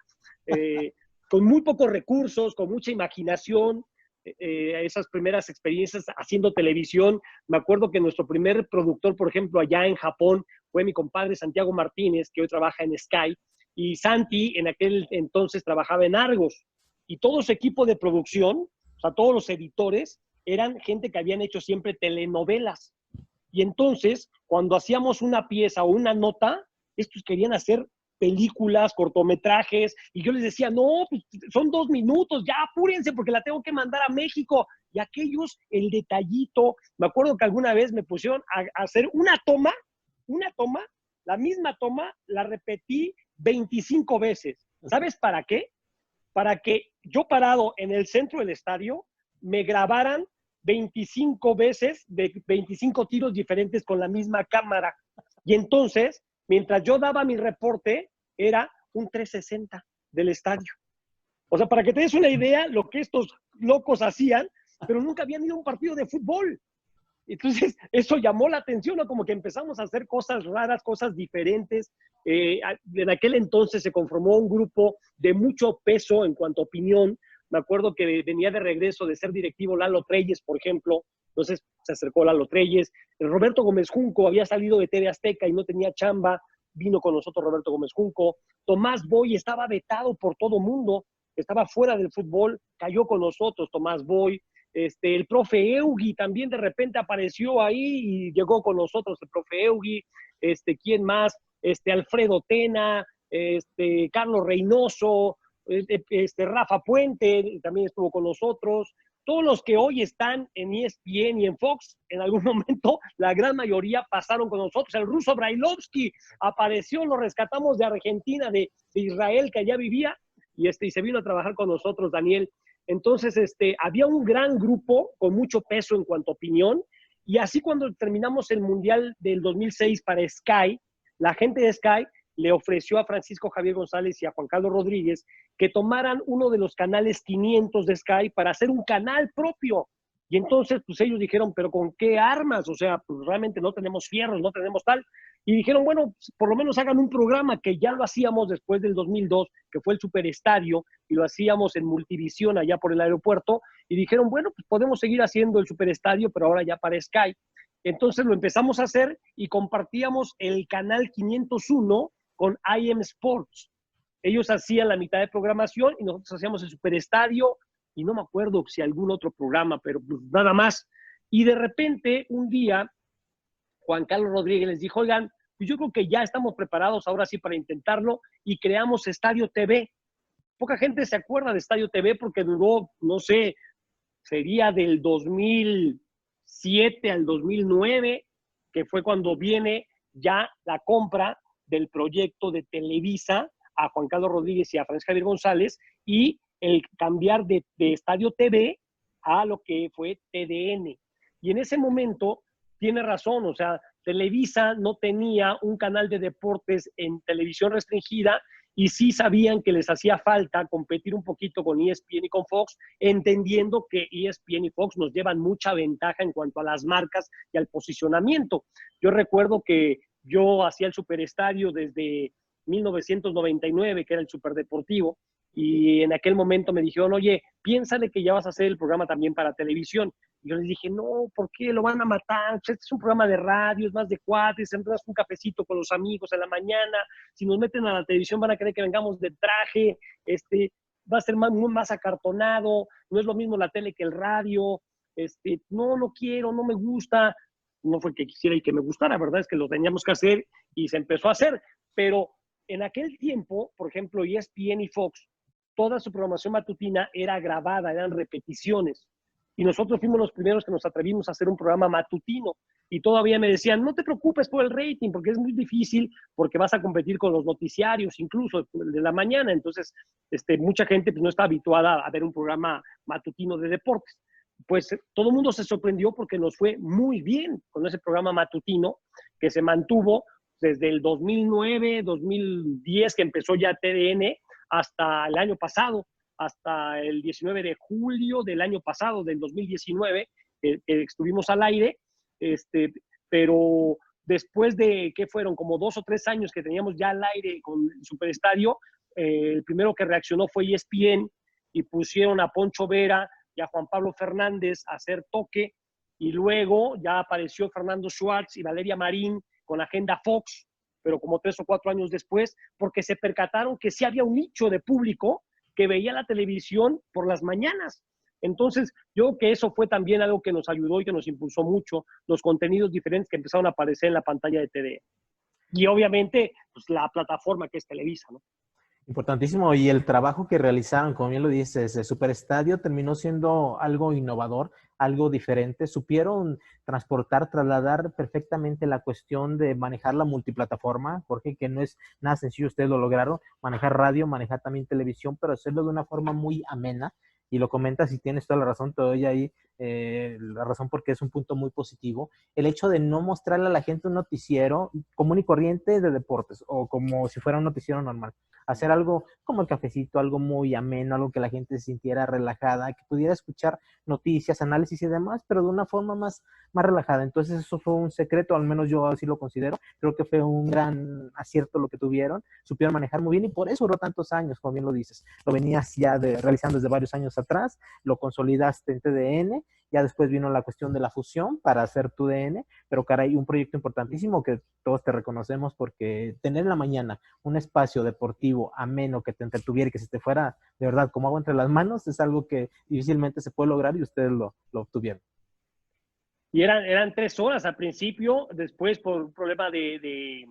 con muy pocos recursos, con mucha imaginación. Esas primeras experiencias haciendo televisión. Me acuerdo que nuestro primer productor, por ejemplo, allá en Japón, fue mi compadre Santiago Martínez, que hoy trabaja en Sky, y Santi en aquel entonces trabajaba en Argos, y todo su equipo de producción, o sea, todos los editores, eran gente que habían hecho siempre telenovelas. Y entonces, cuando hacíamos una pieza o una nota, estos querían hacer películas, cortometrajes, y yo les decía, no, pues son 2 minutos, ya apúrense porque la tengo que mandar a México. Y aquellos, el detallito, me acuerdo que alguna vez me pusieron a hacer una toma, la misma toma, la repetí 25 veces. ¿Sabes para qué? Para que yo parado en el centro del estadio me grabaran 25 veces de 25 tiros diferentes con la misma cámara. Y entonces, mientras yo daba mi reporte, era un 360 del estadio. O sea, para que te des una idea lo que estos locos hacían, pero nunca habían ido a un partido de fútbol. Entonces, eso llamó la atención, ¿no? Como que empezamos a hacer cosas raras, cosas diferentes. En aquel entonces se conformó un grupo de mucho peso en cuanto a opinión. Me acuerdo que venía de regreso de ser directivo Lalo Treyes, por ejemplo. Entonces se acercó Lalo Treyes. Roberto Gómez Junco había salido de TV Azteca y no tenía chamba. Vino con nosotros Roberto Gómez Junco. Tomás Boy estaba vetado por todo mundo. Estaba fuera del fútbol. Cayó con nosotros Tomás Boy. El profe Eugui también de repente apareció ahí y llegó con nosotros el profe Eugui. ¿Quién más? Alfredo Tena, Carlos Reynoso, Rafa Puente también estuvo con nosotros. Todos los que hoy están en ESPN y en Fox, en algún momento, la gran mayoría pasaron con nosotros. El ruso Brailovsky apareció, lo rescatamos de Argentina, de Israel, que allá vivía, y se vino a trabajar con nosotros, Daniel. Entonces, había un gran grupo con mucho peso en cuanto a opinión, y así cuando terminamos el Mundial del 2006 para Sky, la gente de Sky le ofreció a Francisco Javier González y a Juan Carlos Rodríguez que tomaran uno de los canales 500 de Sky para hacer un canal propio. Y entonces, pues ellos dijeron, pero ¿con qué armas? O sea, pues realmente no tenemos fierros, no tenemos tal. Y dijeron, bueno, pues, por lo menos hagan un programa que ya lo hacíamos después del 2002, que fue el Superestadio, y lo hacíamos en Multivisión allá por el aeropuerto. Y dijeron, bueno, pues podemos seguir haciendo el Superestadio, pero ahora ya para Sky. Entonces lo empezamos a hacer y compartíamos el canal 501 con IM Sports. Ellos hacían la mitad de programación y nosotros hacíamos el Superestadio y no me acuerdo si algún otro programa, pero pues nada más. Y de repente, un día, Juan Carlos Rodríguez les dijo, oigan, pues yo creo que ya estamos preparados ahora sí para intentarlo y creamos Estadio TV. Poca gente se acuerda de Estadio TV porque duró, no sé, sería del 2007 al 2009, que fue cuando viene ya la compra del proyecto de Televisa a Juan Carlos Rodríguez y a Francisco Javier González, y el cambiar de Estadio TV a lo que fue TDN. Y en ese momento tiene razón, o sea, Televisa no tenía un canal de deportes en televisión restringida y sí sabían que les hacía falta competir un poquito con ESPN y con Fox, entendiendo que ESPN y Fox nos llevan mucha ventaja en cuanto a las marcas y al posicionamiento. Yo recuerdo que yo hacía el Superestadio desde 1999, que era el Superdeportivo, y en aquel momento me dijeron, oye, piénsale que ya vas a hacer el programa también para televisión. Y yo les dije, no, ¿por qué? Lo van a matar. Este es un programa de radio, es más de cuates, entras un cafecito con los amigos en la mañana. Si nos meten a la televisión van a querer que vengamos de traje. va a ser más acartonado, no es lo mismo la tele que el radio, no quiero, no me gusta. No fue que quisiera y que me gustara, ¿verdad? Es que lo teníamos que hacer y se empezó a hacer. Pero en aquel tiempo, por ejemplo, ESPN y Fox, toda su programación matutina era grabada, eran repeticiones. Y nosotros fuimos los primeros que nos atrevimos a hacer un programa matutino. Y todavía me decían, no te preocupes por el rating, porque es muy difícil, porque vas a competir con los noticiarios, incluso de la mañana. Entonces, mucha gente pues, no está habituada a ver un programa matutino de deportes. Pues todo el mundo se sorprendió porque nos fue muy bien con ese programa matutino que se mantuvo desde el 2009, 2010, que empezó ya TDN, hasta el año pasado, hasta el 19 de julio del año pasado, del 2019, que estuvimos al aire, pero después de, ¿qué fueron? Como 2 o 3 años que teníamos ya al aire con el Superestadio, el primero que reaccionó fue ESPN y pusieron a Poncho Vera y a Juan Pablo Fernández a hacer toque, y luego ya apareció Fernando Schwartz y Valeria Marín con Agenda Fox, pero como 3 o 4 años después, porque se percataron que sí había un nicho de público que veía la televisión por las mañanas. Entonces, yo creo que eso fue también algo que nos ayudó y que nos impulsó mucho, los contenidos diferentes que empezaron a aparecer en la pantalla de TV. Y obviamente, pues la plataforma que es Televisa, ¿no? Importantísimo. Y el trabajo que realizaron, como bien lo dices, el Superestadio terminó siendo algo innovador, algo diferente. Supieron transportar, trasladar perfectamente la cuestión de manejar la multiplataforma, Jorge, que no es nada sencillo, ustedes lo lograron, manejar radio, manejar también televisión, pero hacerlo de una forma muy amena. Y lo comentas y tienes toda la razón, te doy ahí la razón porque es un punto muy positivo. El hecho de no mostrarle a la gente un noticiero común y corriente de deportes o como si fuera un noticiero normal. Hacer algo como el cafecito, algo muy ameno, algo que la gente se sintiera relajada, que pudiera escuchar noticias, análisis y demás, pero de una forma más relajada. Entonces eso fue un secreto, al menos yo así lo considero. Creo que fue un gran acierto lo que tuvieron, supieron manejar muy bien y por eso duró tantos años, como bien lo dices. Lo venías ya realizando desde varios años atrás, lo consolidaste en TDN, ya después vino la cuestión de la fusión para hacer tu DN, pero caray, un proyecto importantísimo que todos te reconocemos porque tener en la mañana un espacio deportivo ameno que te entretuviera y que se te fuera de verdad como agua entre las manos es algo que difícilmente se puede lograr y ustedes lo obtuvieron. Y eran 3 horas al principio, después por un problema de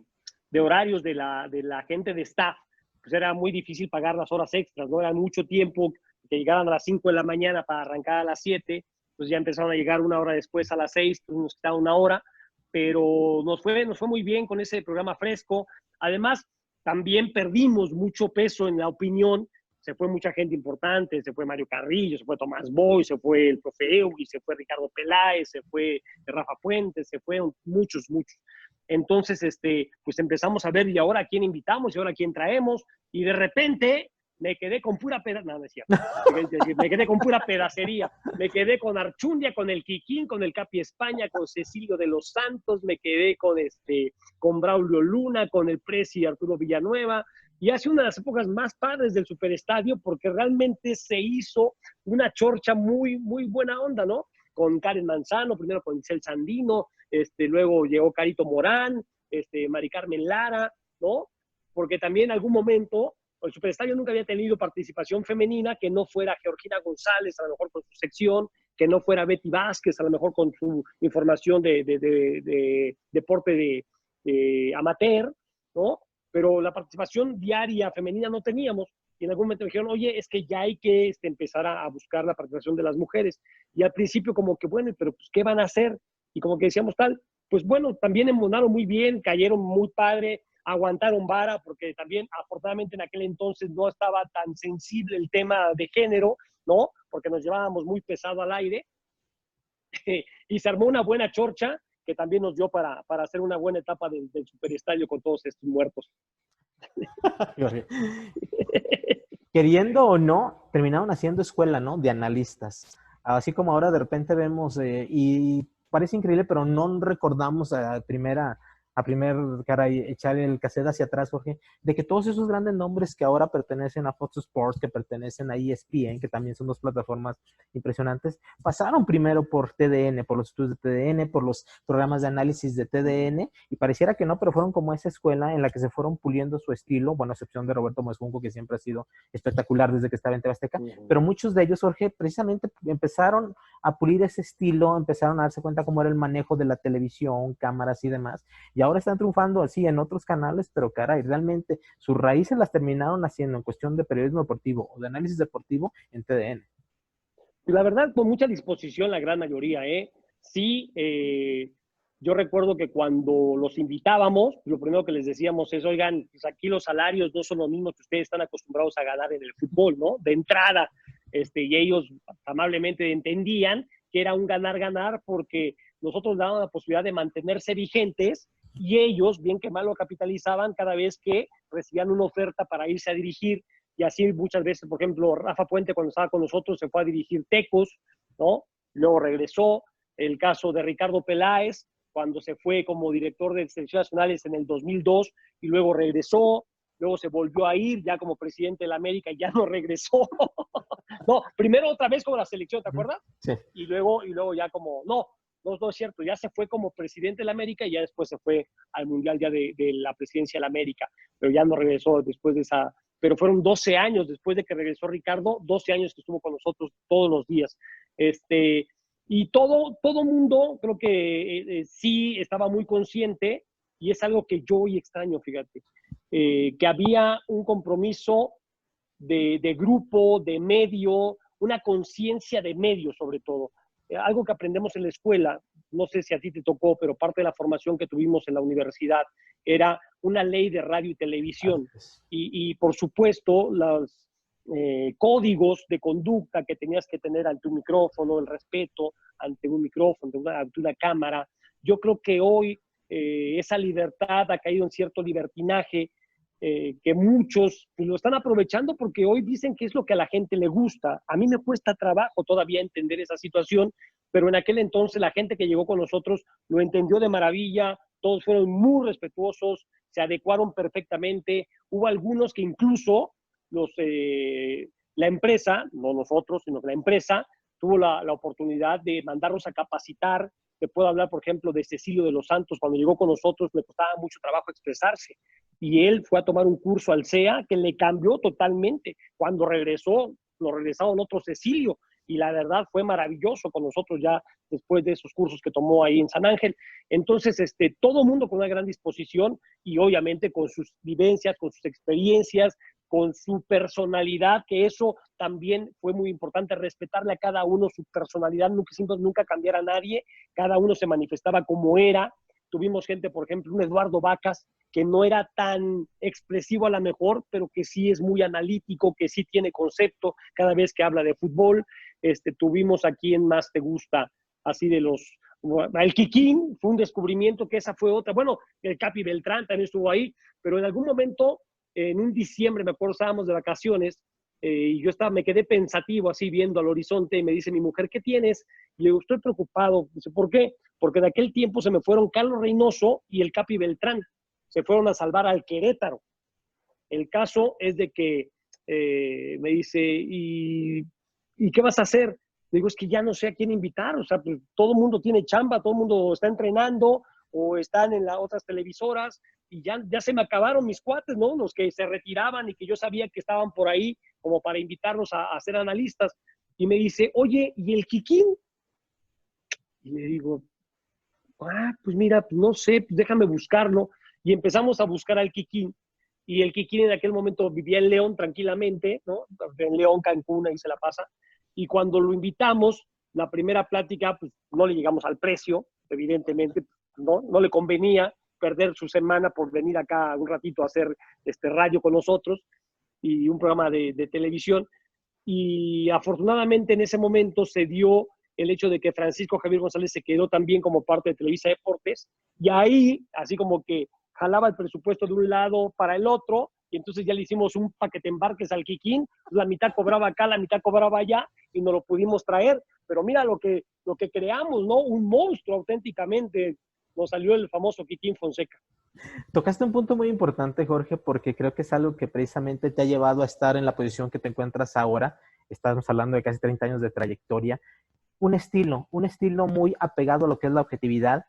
horarios de la gente de staff, pues era muy difícil pagar las horas extras, ¿no? Era mucho tiempo que llegaran a las 5 de la mañana para arrancar a las 7, pues ya empezaron a llegar 1 hora después a las 6, pues nos quitaba 1 hora, pero nos fue muy bien con ese programa fresco. Además, también perdimos mucho peso en la opinión, se fue mucha gente importante, se fue Mario Carrillo, se fue Tomás Boy, se fue el profe Eugui, se fue Ricardo Peláez, se fue Rafa Puentes, se fueron muchos. Entonces, pues empezamos a ver, ¿y ahora a quién invitamos? ¿Y ahora a quién traemos? Y de repente me quedé con pura pedacería. No, no es cierto. Me quedé con pura pedacería. Me quedé con Archundia, con el Kikín, con el Capi España, con Cecilio de los Santos, me quedé con Braulio Luna, con el Presi Arturo Villanueva. Y hace una de las épocas más padres del Superestadio porque realmente se hizo una chorcha muy, muy buena onda, ¿no? Con Karen Manzano, primero con Isel Sandino, luego llegó Carito Morán, Mari Carmen Lara, ¿no? Porque también en algún momento el Superestadio nunca había tenido participación femenina que no fuera Georgina González, a lo mejor con su sección, que no fuera Betty Vázquez, a lo mejor con su información de deporte de amateur, ¿no? Pero la participación diaria femenina no teníamos. Y en algún momento me dijeron, oye, es que ya hay que empezar a buscar la participación de las mujeres. Y al principio como que, bueno, pero pues, ¿qué van a hacer? Y como que decíamos tal, pues bueno, también embonaron muy bien, cayeron muy padre, aguantaron vara, porque también afortunadamente en aquel entonces no estaba tan sensible el tema de género, ¿no? Porque nos llevábamos muy pesado al aire. Y se armó una buena chorcha que también nos dio para hacer una buena etapa del Superestadio con todos estos muertos. Queriendo o no, terminaron haciendo escuela, ¿no? De analistas. Así como ahora de repente vemos, y parece increíble, pero no recordamos a a primer cara y echar el cassette hacia atrás, Jorge, de que todos esos grandes nombres que ahora pertenecen a Fox Sports, que pertenecen a ESPN, que también son dos plataformas impresionantes, pasaron primero por TDN, por los estudios de TDN, por los programas de análisis de TDN, y pareciera que no, pero fueron como esa escuela en la que se fueron puliendo su estilo, bueno, a excepción de Roberto Moscunco, que siempre ha sido espectacular desde que estaba en TV Azteca, pero muchos de ellos, Jorge, precisamente empezaron a pulir ese estilo, empezaron a darse cuenta cómo era el manejo de la televisión, cámaras y demás, y ahora están triunfando así en otros canales, pero caray, realmente sus raíces las terminaron haciendo en cuestión de periodismo deportivo o de análisis deportivo en TDN. La verdad, con mucha disposición la gran mayoría, ¿eh? Sí, yo recuerdo que cuando los invitábamos, lo primero que les decíamos es, oigan, pues aquí los salarios no son los mismos que ustedes están acostumbrados a ganar en el fútbol, ¿no? De entrada, y ellos amablemente entendían que era un ganar-ganar porque nosotros dábamos la posibilidad de mantenerse vigentes y ellos, bien que mal, lo capitalizaban cada vez que recibían una oferta para irse a dirigir. Y así muchas veces, por ejemplo, Rafa Puente cuando estaba con nosotros se fue a dirigir Tecos, ¿no? Luego regresó. El caso de Ricardo Peláez, cuando se fue como director de selecciones nacionales en el 2002 y luego regresó, luego se volvió a ir ya como presidente de la América y ya no regresó. No, primero otra vez como la selección, ¿te acuerdas? Sí. Y luego ya como, no es cierto, ya se fue como presidente de la América y ya después se fue al Mundial ya de la presidencia de la América, pero ya no regresó después de esa, pero fueron 12 años después de que regresó Ricardo, 12 años que estuvo con nosotros todos los días. Y todo mundo creo que sí estaba muy consciente, y es algo que yo hoy extraño, fíjate, que había un compromiso de grupo, de medio, una conciencia de medio sobre todo. Algo que aprendemos en la escuela, no sé si a ti te tocó, pero parte de la formación que tuvimos en la universidad era una ley de radio y televisión. Y por supuesto, los códigos de conducta que tenías que tener ante un micrófono, el respeto ante un micrófono, ante una cámara. Yo creo que hoy esa libertad ha caído en cierto libertinaje, que muchos pues, lo están aprovechando porque hoy dicen que es lo que a la gente le gusta. A mí me cuesta trabajo todavía entender esa situación, pero en aquel entonces la gente que llegó con nosotros lo entendió de maravilla, todos fueron muy respetuosos, se adecuaron perfectamente. Hubo algunos que incluso la empresa, no nosotros, sino que la empresa, tuvo la oportunidad de mandarlos a capacitar. Te puedo hablar, por ejemplo, de Cecilio de los Santos. Cuando llegó con nosotros le costaba mucho trabajo expresarse y él fue a tomar un curso al CEA que le cambió totalmente. Cuando regresó, lo regresaron otro Cecilio y la verdad fue maravilloso con nosotros ya después de esos cursos que tomó ahí en San Ángel. Entonces, todo mundo con una gran disposición y obviamente con sus vivencias, con sus experiencias, con su personalidad, que eso también fue muy importante, respetarle a cada uno su personalidad, nunca cambiar a nadie, cada uno se manifestaba como era. Tuvimos gente, por ejemplo, un Eduardo Vacas, que no era tan expresivo a lo mejor, pero que sí es muy analítico, que sí tiene concepto cada vez que habla de fútbol. Tuvimos a quien más te gusta, así de los... El Kikín fue un descubrimiento, que esa fue otra. Bueno, el Capi Beltrán también estuvo ahí, pero en algún momento, en un diciembre, me acuerdo, estábamos de vacaciones, y yo me quedé pensativo así viendo al horizonte y me dice mi mujer, ¿qué tienes? Y le digo, estoy preocupado. Dice, ¿por qué? Porque en aquel tiempo se me fueron Carlos Reynoso y el Capi Beltrán. Se fueron a salvar al Querétaro. El caso es de que me dice, ¿y qué vas a hacer? Le digo, es que ya no sé a quién invitar. O sea, pues, todo el mundo tiene chamba, todo el mundo está entrenando o están en las otras televisoras y ya se me acabaron mis cuates, ¿no? Los que se retiraban y que yo sabía que estaban por ahí como para invitarnos a ser analistas. Y me dice, oye, ¿y el Kikín? Y le digo, pues mira, pues no sé, pues déjame buscarlo. Y empezamos a buscar al Kikín. Y el Kikín en aquel momento vivía en León tranquilamente, ¿no? En León, Cancún, ahí se la pasa. Y cuando lo invitamos, la primera plática, pues no le llegamos al precio, evidentemente, no le convenía perder su semana por venir acá un ratito a hacer radio con nosotros y un programa de televisión. Y afortunadamente en ese momento se dio el hecho de que Francisco Javier González se quedó también como parte de Televisa Deportes, y ahí, así como que jalaba el presupuesto de un lado para el otro, y entonces ya le hicimos un paquete embarques al Kikín, la mitad cobraba acá, la mitad cobraba allá, y nos lo pudimos traer. Pero mira lo que creamos, ¿no? Un monstruo auténticamente. nos salió el famoso Quitín Fonseca. Tocaste un punto muy importante, Jorge, porque creo que es algo que precisamente te ha llevado a estar en la posición que te encuentras ahora. Estamos hablando de casi 30 años de trayectoria. Un estilo muy apegado a lo que es la objetividad.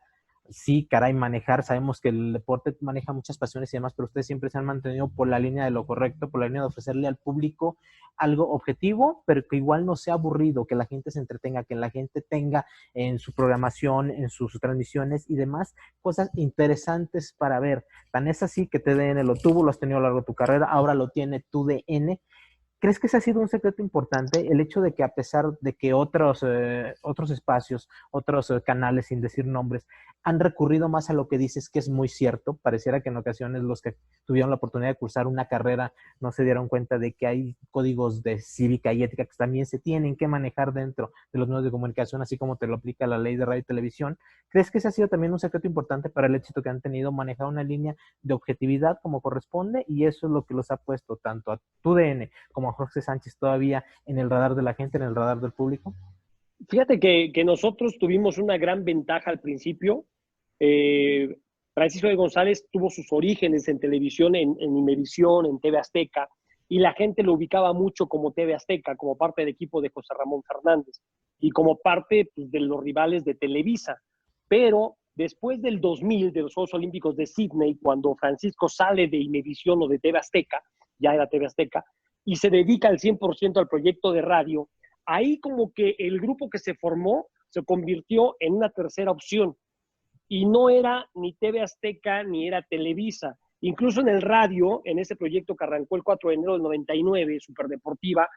Sí, caray, manejar, sabemos que el deporte maneja muchas pasiones y demás, pero ustedes siempre se han mantenido por la línea de lo correcto, por la línea de ofrecerle al público algo objetivo, pero que igual no sea aburrido, que la gente se entretenga, que la gente tenga en su programación, en sus transmisiones y demás, cosas interesantes para ver. Tan es así que TDN lo tuvo, lo has tenido a lo largo de tu carrera, ahora lo tiene TUDN. ¿Crees que ese ha sido un secreto importante? El hecho de que a pesar de que otros espacios, otros canales, sin decir nombres, han recurrido más a lo que dices que es muy cierto. Pareciera que en ocasiones los que tuvieron la oportunidad de cursar una carrera no se dieron cuenta de que hay códigos de cívica y ética que también se tienen que manejar dentro de los medios de comunicación, así como te lo aplica la ley de radio y televisión. ¿Crees que ese ha sido también un secreto importante para el éxito que han tenido, manejar una línea de objetividad como corresponde? Y eso es lo que los ha puesto tanto a TUDN como a Jorge Sánchez todavía en el radar de la gente, en el radar del público? Fíjate que nosotros tuvimos una gran ventaja al principio. Eh, Francisco de González tuvo sus orígenes en televisión, en Imevisión, en TV Azteca, y la gente lo ubicaba mucho como TV Azteca, como parte del equipo de José Ramón Fernández y como parte pues, de los rivales de Televisa. Pero después del 2000, de los Juegos Olímpicos de Sydney, cuando Francisco sale de Imevisión o de TV Azteca, ya era TV Azteca, y se dedica al 100% al proyecto de radio, ahí como que el grupo que se formó se convirtió en una tercera opción y no era ni TV Azteca ni era Televisa. Incluso en el radio, en ese proyecto que arrancó el 4 de enero del 99, Superdeportiva,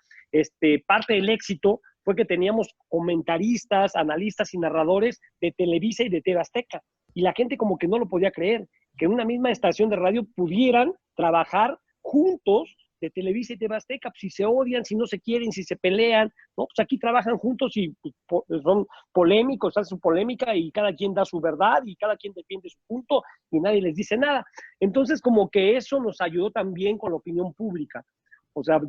parte del éxito fue que teníamos comentaristas, analistas y narradores de Televisa y de TV Azteca. Y la gente como que no lo podía creer, que en una misma estación de radio pudieran trabajar juntos de Televisa y TV Azteca, pues, si se odian, si no se quieren, si se pelean, ¿no? Pues aquí trabajan juntos y pues, son polémicos, hacen su polémica y cada quien da su verdad y cada quien defiende su punto y nadie les dice nada. Entonces, como que eso nos ayudó también con la opinión pública. O sea,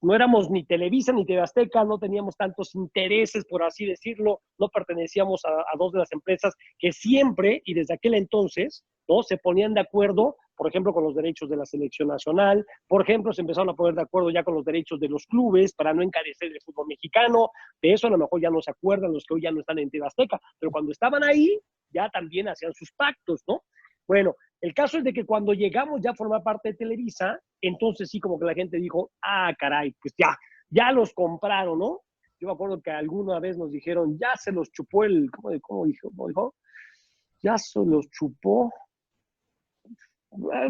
no éramos ni Televisa ni TV Azteca, no teníamos tantos intereses, por así decirlo, no pertenecíamos a dos de las empresas que siempre y desde aquel entonces, ¿no? Se ponían de acuerdo, por ejemplo, con los derechos de la selección nacional, por ejemplo, se empezaron a poner de acuerdo ya con los derechos de los clubes para no encarecer el fútbol mexicano. De eso a lo mejor ya no se acuerdan los que hoy ya no están en TV Azteca, pero cuando estaban ahí ya también hacían sus pactos, ¿no? Bueno, el caso es de que cuando llegamos ya a formar parte de Televisa, entonces sí como que la gente dijo, ah, caray, pues ya los compraron, ¿no? Yo me acuerdo que alguna vez nos dijeron, ya se los chupó ¿cómo dijo? Ya se los chupó.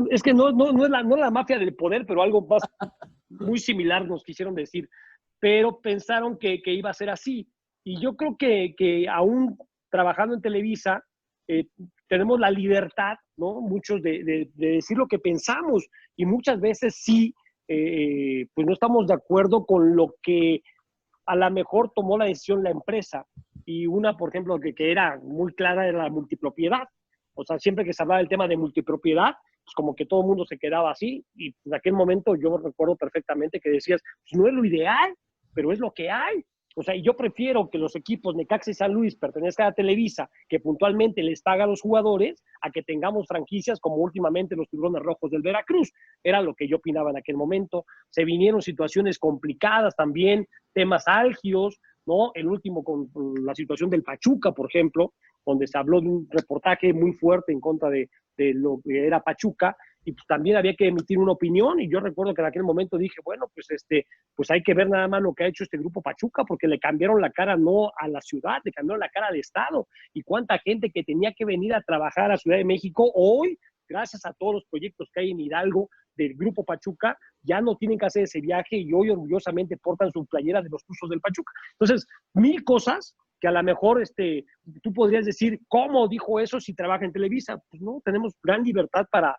Es que no es la mafia del poder, pero algo más muy similar nos quisieron decir. Pero pensaron que iba a ser así. Y yo creo que aún trabajando en Televisa, tenemos la libertad, ¿no? Muchos de decir lo que pensamos y muchas veces sí, pues no estamos de acuerdo con lo que a lo mejor tomó la decisión la empresa. Y una, por ejemplo, que era muy clara era la multipropiedad. O sea, siempre que se hablaba del tema de multipropiedad, pues como que todo el mundo se quedaba así. Y en aquel momento yo recuerdo perfectamente que decías, pues no es lo ideal, pero es lo que hay. O sea, y yo prefiero que los equipos Necaxa y San Luis pertenezcan a Televisa, que puntualmente les paga a los jugadores, a que tengamos franquicias como últimamente los Tiburones Rojos del Veracruz. Era lo que yo opinaba en aquel momento. Se vinieron situaciones complicadas también, temas álgidos, ¿no? El último con la situación del Pachuca, por ejemplo, donde se habló de un reportaje muy fuerte en contra de lo que era Pachuca, y pues también había que emitir una opinión, y yo recuerdo que en aquel momento dije, bueno, pues hay que ver nada más lo que ha hecho este grupo Pachuca, porque le cambiaron la cara no a la ciudad, le cambiaron la cara al Estado, y cuánta gente que tenía que venir a trabajar a la Ciudad de México, hoy, gracias a todos los proyectos que hay en Hidalgo, del grupo Pachuca, ya no tienen que hacer ese viaje y hoy orgullosamente portan su playera de los Tuzos del Pachuca. Entonces, mil cosas que a lo mejor tú podrías decir, ¿cómo dijo eso si trabaja en Televisa? Pues no, tenemos gran libertad para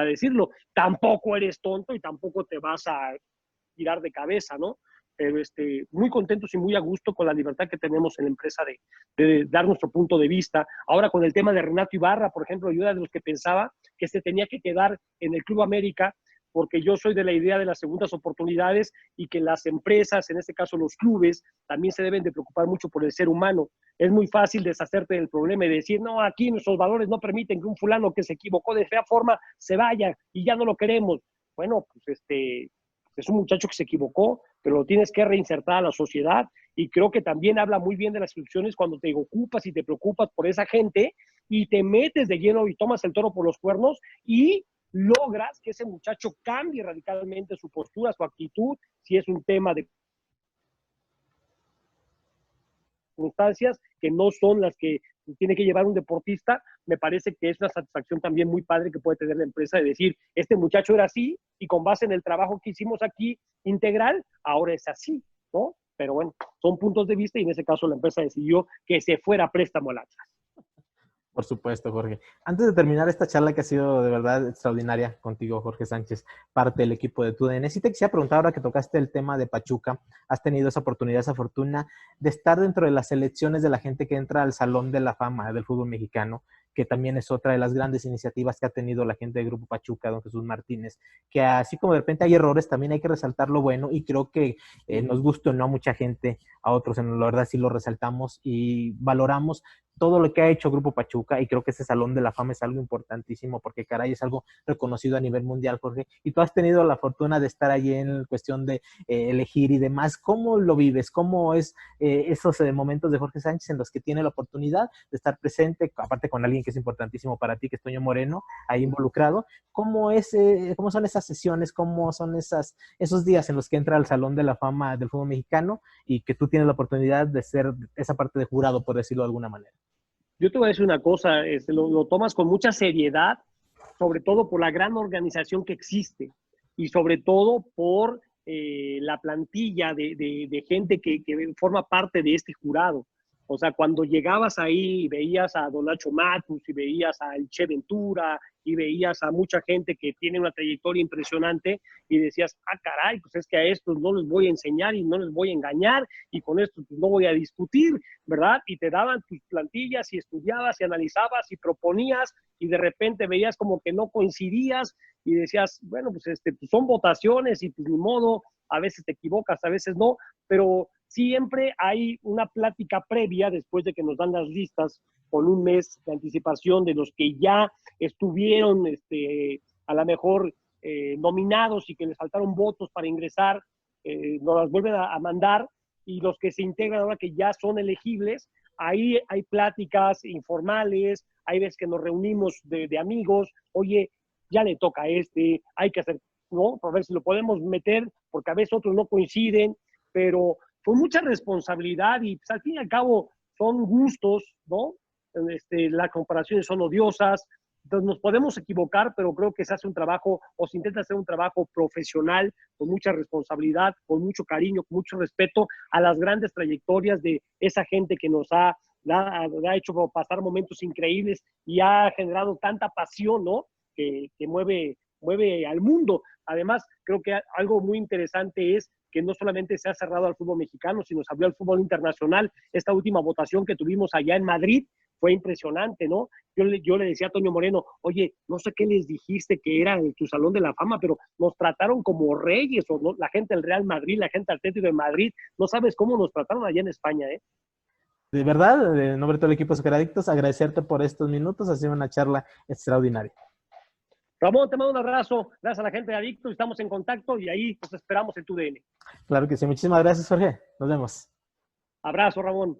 decirlo. Tampoco eres tonto y tampoco te vas a tirar de cabeza, ¿no? Pero muy contentos y muy a gusto con la libertad que tenemos en la empresa de dar nuestro punto de vista. Ahora con el tema de Renato Ibarra, por ejemplo, yo era de los que pensaba que se tenía que quedar en el Club América porque yo soy de la idea de las segundas oportunidades y que las empresas, en este caso los clubes, también se deben de preocupar mucho por el ser humano. Es muy fácil deshacerte del problema y decir, no, aquí nuestros valores no permiten que un fulano que se equivocó de fea forma se vaya y ya no lo queremos. Bueno, pues es un muchacho que se equivocó, pero lo tienes que reinsertar a la sociedad, y creo que también habla muy bien de las instituciones cuando te ocupas y te preocupas por esa gente y te metes de lleno y tomas el toro por los cuernos y logras que ese muchacho cambie radicalmente su postura, su actitud, si es un tema de circunstancias que no son las que tiene que llevar un deportista. Me parece que es una satisfacción también muy padre que puede tener la empresa de decir, este muchacho era así y con base en el trabajo que hicimos aquí integral, ahora es así, ¿no? Pero bueno, son puntos de vista y en ese caso la empresa decidió que se fuera a préstamo al Atlas. Por supuesto, Jorge. Antes de terminar esta charla que ha sido de verdad extraordinaria contigo, Jorge Sánchez, parte del equipo de TUDN, sí te quisiera preguntar, ahora que tocaste el tema de Pachuca, has tenido esa oportunidad, esa fortuna de estar dentro de las selecciones de la gente que entra al Salón de la Fama del fútbol mexicano, que también es otra de las grandes iniciativas que ha tenido la gente del Grupo Pachuca, don Jesús Martínez, que así como de repente hay errores, también hay que resaltar lo bueno, y creo que nos gusta o no a mucha gente, a otros, en la verdad sí lo resaltamos y valoramos todo lo que ha hecho Grupo Pachuca, y creo que ese Salón de la Fama es algo importantísimo porque, caray, es algo reconocido a nivel mundial, Jorge, y tú has tenido la fortuna de estar allí en cuestión de elegir y demás. ¿Cómo lo vives? ¿Cómo es esos momentos de Jorge Sánchez en los que tiene la oportunidad de estar presente, aparte con alguien que es importantísimo para ti, que es Toño Moreno, ahí involucrado? ¿Cómo son esas sesiones? ¿Cómo son esos días en los que entra al Salón de la Fama del fútbol mexicano y que tú tienes la oportunidad de ser esa parte de jurado, por decirlo de alguna manera? Yo te voy a decir una cosa, lo tomas con mucha seriedad, sobre todo por la gran organización que existe y sobre todo por la plantilla de gente que forma parte de este jurado. O sea, cuando llegabas ahí y veías a Don Nacho Matus y veías a El Che Ventura y veías a mucha gente que tiene una trayectoria impresionante y decías, ah, caray, pues es que a estos no les voy a enseñar y no les voy a engañar y con estos pues no voy a discutir, ¿verdad? Y te daban tus plantillas y estudiabas y analizabas y proponías y de repente veías como que no coincidías y decías, bueno, pues, pues son votaciones y pues ni modo, a veces te equivocas, a veces no, pero siempre hay una plática previa después de que nos dan las listas con un mes de anticipación de los que ya estuvieron a lo mejor nominados y que les faltaron votos para ingresar, nos las vuelven a mandar, y los que se integran ahora que ya son elegibles, ahí hay pláticas informales, hay veces que nos reunimos de amigos, oye, ya le toca a hay que hacer, ¿no? Para ver si lo podemos meter, porque a veces otros no coinciden, pero con mucha responsabilidad y pues, al fin y al cabo son gustos, ¿no? Las comparaciones son odiosas, entonces nos podemos equivocar, pero creo que se hace un trabajo o se intenta hacer un trabajo profesional, con mucha responsabilidad, con mucho cariño, con mucho respeto a las grandes trayectorias de esa gente que nos ha hecho pasar momentos increíbles y ha generado tanta pasión, ¿no? Que mueve al mundo. Además, creo que algo muy interesante es que no solamente se ha cerrado al fútbol mexicano, sino se abrió al fútbol internacional. Esta última votación que tuvimos allá en Madrid fue impresionante, ¿no? Yo le decía a Toño Moreno, oye, no sé qué les dijiste que era en tu Salón de la Fama, pero nos trataron como reyes, o ¿no? La gente del Real Madrid, la gente del Atlético de Madrid, no sabes cómo nos trataron allá en España, ¿eh? De verdad, en nombre de todo el equipo de Superadictos, agradecerte por estos minutos, ha sido una charla extraordinaria. Ramón, te mando un abrazo, gracias a la gente de Adictos, estamos en contacto y ahí nos esperamos en tu DN. Claro que sí, muchísimas gracias, Jorge. Nos vemos. Abrazo, Ramón.